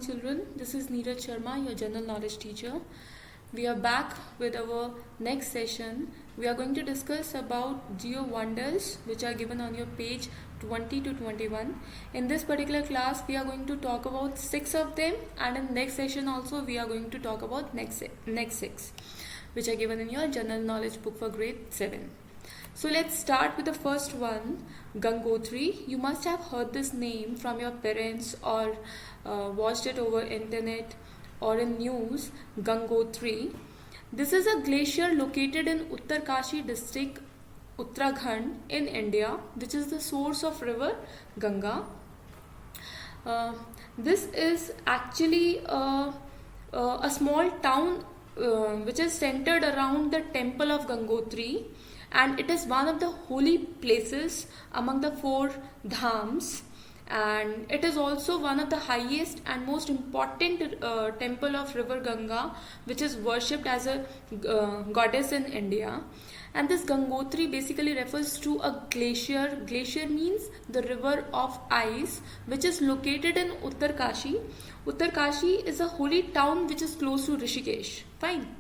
children. This is Neeraj Sharma, your general knowledge teacher. We are back with our next session. We are going to discuss about geo wonders which are given on your page 20 to 21. In this particular class, we are going to talk about 6 of them, and in next session also we are going to talk about next 6 which are given in your general knowledge book for grade 7. So let's start with the first one, Gangotri. You must have heard this name from your parents or watched it over internet or in news. Gangotri. This is a glacier located in Uttarkashi district, Uttarakhand in India, which is the source of river Ganga. This is actually a small town which is centered around the temple of Gangotri, and it is one of the holy places among the 4 dhams, and it is also one of the highest and most important temple of river Ganga, which is worshipped as a goddess in India. And this Gangotri basically refers to a glacier. Glacier means the river of ice, which is located in Uttarkashi. Uttarkashi is a holy town which is close to Rishikesh. Fine.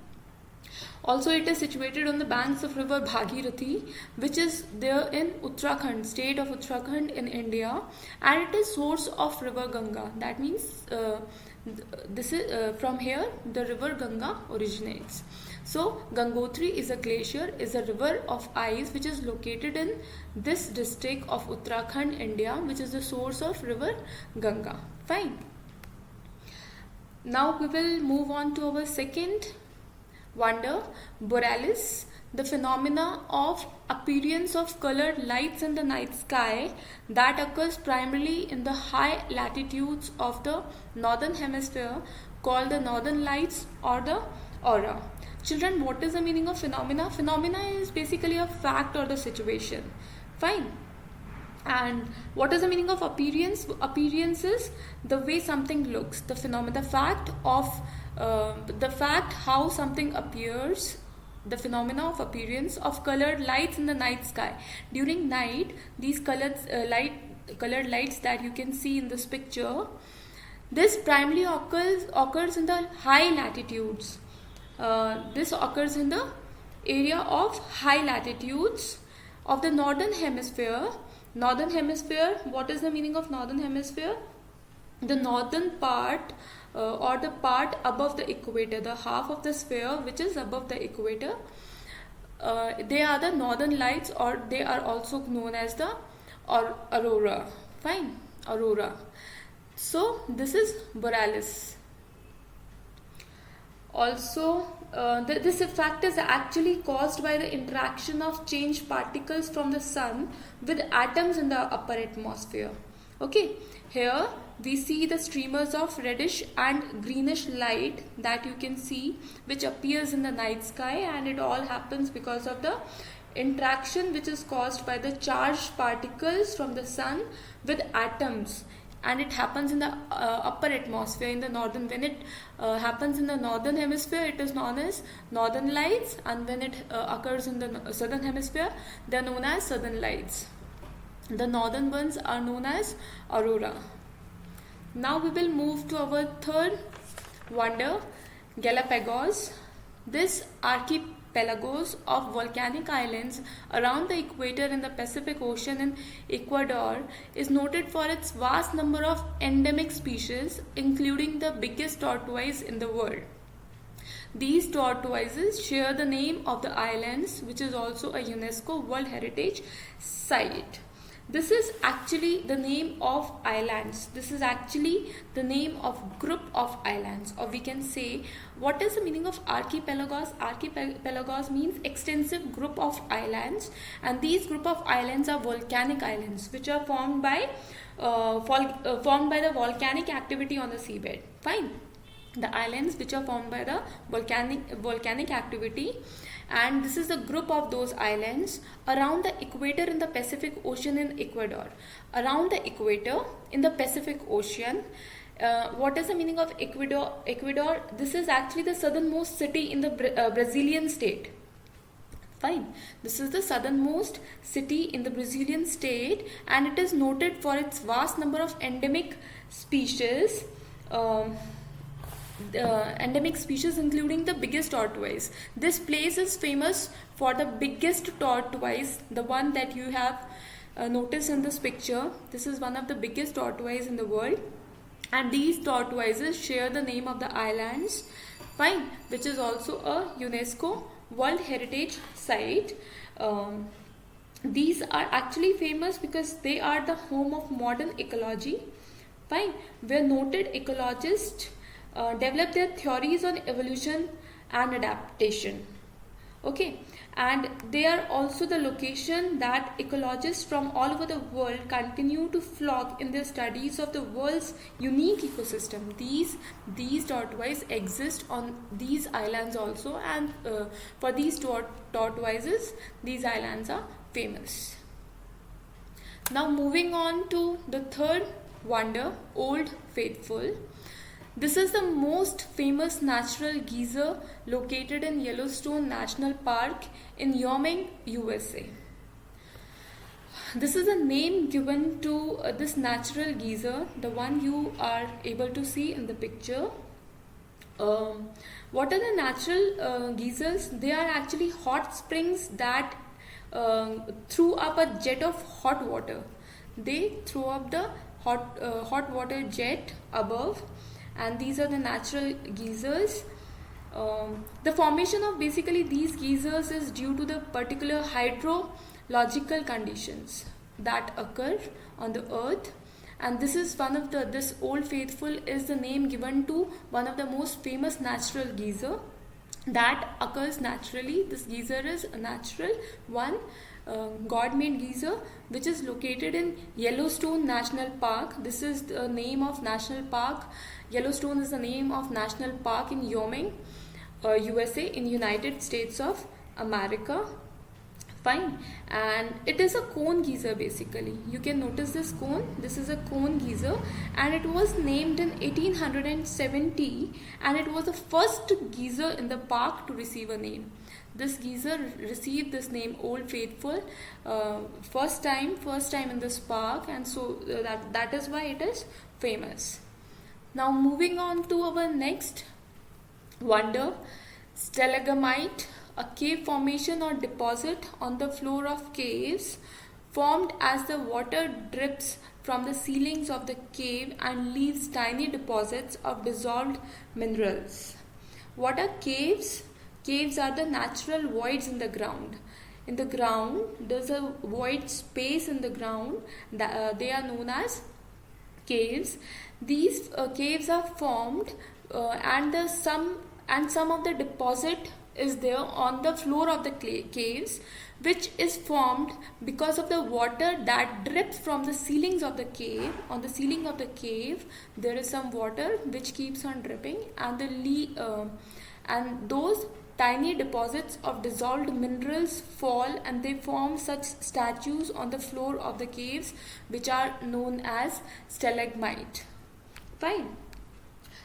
Also, it is situated on the banks of river Bhagirathi, which is there in Uttarakhand, state of Uttarakhand in India, and it is source of river Ganga. That means this is from here the river Ganga originates. So Gangotri is a glacier, is a river of ice which is located in this district of Uttarakhand, India, which is the source of river Ganga. Fine. Now we will move on to our second wonder, Borealis, the phenomena of appearance of colored lights in the night sky that occurs primarily in the high latitudes of the northern hemisphere, called the northern lights or the aurora. Children, what is the meaning of phenomena? Phenomena is basically a fact or the situation. Fine. And what is the meaning of appearance? Appearance is the way something looks, the phenomena, the fact how something appears, the phenomena of appearance of colored lights in the night sky. During night, these colored lights that you can see in this picture, this primarily occurs in the high latitudes. This occurs in the area of high latitudes of the northern hemisphere. Northern hemisphere, what is the meaning of northern hemisphere? The northern part or the part above the equator, the half of the sphere which is above the equator, they are the northern lights, or they are also known as the aurora. Fine, aurora. So this is Borealis. Also, this effect is actually caused by the interaction of changed particles from the sun with atoms in the upper atmosphere. Okay, here we see the streamers of reddish and greenish light that you can see, which appears in the night sky, and it all happens because of the interaction which is caused by the charged particles from the sun with atoms. And it happens in the upper atmosphere in the northern. When it happens in the northern hemisphere, it is known as northern lights, and when it occurs in the southern hemisphere, they are known as southern lights. The northern ones are known as aurora. Now we will move to our third wonder, Galapagos. This archipelagos of volcanic islands around the equator in the Pacific Ocean in Ecuador is noted for its vast number of endemic species, including the biggest tortoise in the world. These tortoises share the name of the islands, which is also a UNESCO World Heritage Site. This is actually the name of islands. This is actually the name of group of islands, or we can say, what is the meaning of archipelagos? Archipelagos means extensive group of islands, and these group of islands are volcanic islands which are formed by the volcanic activity on the seabed. Fine. The islands which are formed by the volcanic activity, and this is a group of those islands around the equator in the Pacific Ocean in Ecuador. Around the equator in the Pacific Ocean. What is the meaning of Ecuador? Ecuador, this is actually the southernmost city in the Brazilian state. Fine. This is the southernmost city in the Brazilian state, and it is noted for its vast number of endemic species um, endemic species, including the biggest tortoise. This place is famous for the biggest tortoise, the one that you have noticed in this picture. This is one of the biggest tortoise in the world, and these tortoises share the name of the islands, fine, which is also a UNESCO World Heritage Site. These are actually famous because they are the home of modern ecology, fine, where noted ecologists develop their theories on evolution and adaptation. Okay, and they are also the location that ecologists from all over the world continue to flock in their studies of the world's unique ecosystem. These tortoises exist on these islands also, and for these tortoises, these islands are famous. Now moving on to the third wonder, Old Faithful. This is the most famous natural geyser located in Yellowstone National Park in Wyoming, USA. This is a name given to this natural geyser, the one you are able to see in the picture. What are the natural geysers? They are actually hot springs that threw up a jet of hot water. They throw up the hot water jet above, and these are the natural geysers. The formation of basically these geysers is due to the particular hydrological conditions that occur on the earth, and this is this Old Faithful is the name given to one of the most famous natural geyser that occurs naturally. This geyser is a natural one, God-made geyser, which is located in Yellowstone National Park. This is the name of national park. Yellowstone is the name of national park in Wyoming, USA, in United States of America. Fine, and it is a cone geyser basically. You can notice this cone. This is a cone geyser, and it was named in 1870, and it was the first geyser in the park to receive a name. This geyser received this name Old Faithful first time in this park, and so that is why it is famous. Now moving on to our next wonder, stalagmite, a cave formation or deposit on the floor of caves formed as the water drips from the ceilings of the cave and leaves tiny deposits of dissolved minerals. What are caves? Caves are the natural voids in the ground. In the ground, there's a void space in the ground. They are known as caves. These caves are formed, and some of the deposit is there on the floor of the caves, which is formed because of the water that drips from the ceilings of the cave. On the ceiling of the cave, there is some water which keeps on dripping, and those tiny deposits of dissolved minerals fall, and they form such statues on the floor of the caves, which are known as stalagmite. Fine.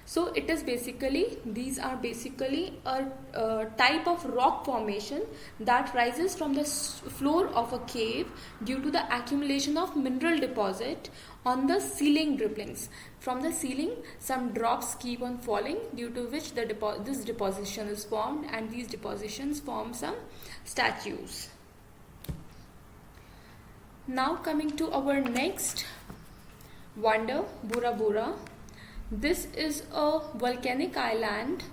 So these are basically a type of rock formation that rises from the floor of a cave due to the accumulation of mineral deposit on the ceiling dribblings. From the ceiling, some drops keep on falling, due to which this deposition is formed, and these depositions form some statues. Now coming to our next wonder, Bora Bora. This is a volcanic island,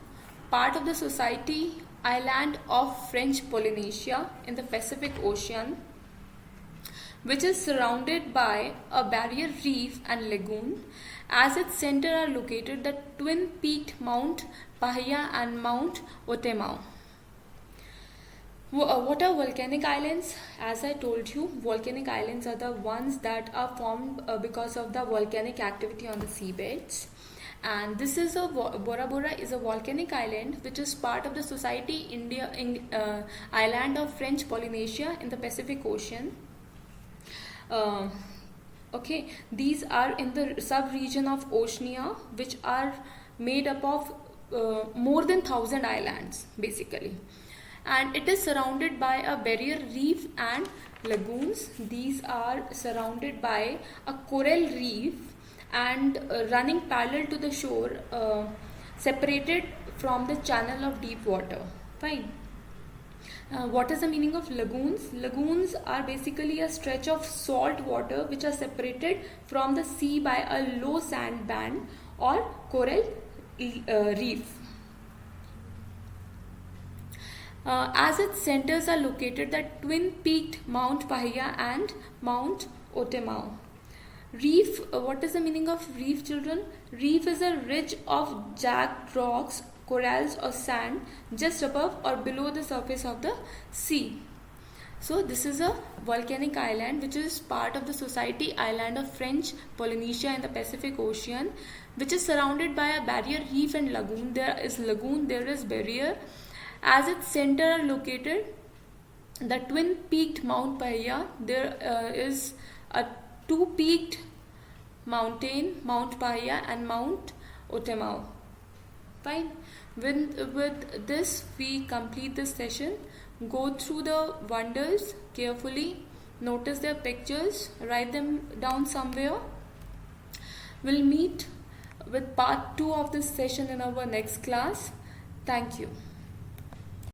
part of the Society Island of French Polynesia in the Pacific Ocean, which is surrounded by a barrier reef and lagoon. As its center are located the twin-peaked Mount Pahiya and Mount Otemau. What are volcanic islands? As I told you, volcanic islands are the ones that are formed because of the volcanic activity on the seabeds. And this is Bora Bora is a volcanic island which is part of the Society Island of French Polynesia in the Pacific Ocean. Okay, these are in the sub-region of Oceania, which are made up of more than 1,000 islands basically. And it is surrounded by a barrier reef and lagoons. These are surrounded by a coral reef, and running parallel to the shore, separated from the channel of deep water. Fine. What is the meaning of lagoons? Lagoons are basically a stretch of salt water which are separated from the sea by a low sand band or coral reef. As its centers are located the twin-peaked Mount Pahia and Mount Otemau. Reef, what is the meaning of reef, children? Reef is a ridge of jagged rocks, corals or sand just above or below the surface of the sea. So this is a volcanic island which is part of the Society Island of French Polynesia in the Pacific Ocean, which is surrounded by a barrier reef and lagoon. There is barrier. As its center are located the twin-peaked Mount Pahia. There is a two-peaked mountain, Mount Pahia and Mount Otemau. Fine. With this we complete this session. Go through the wonders carefully, notice their pictures, write them down somewhere. We'll meet with part 2 of this session in our next class. Thank you.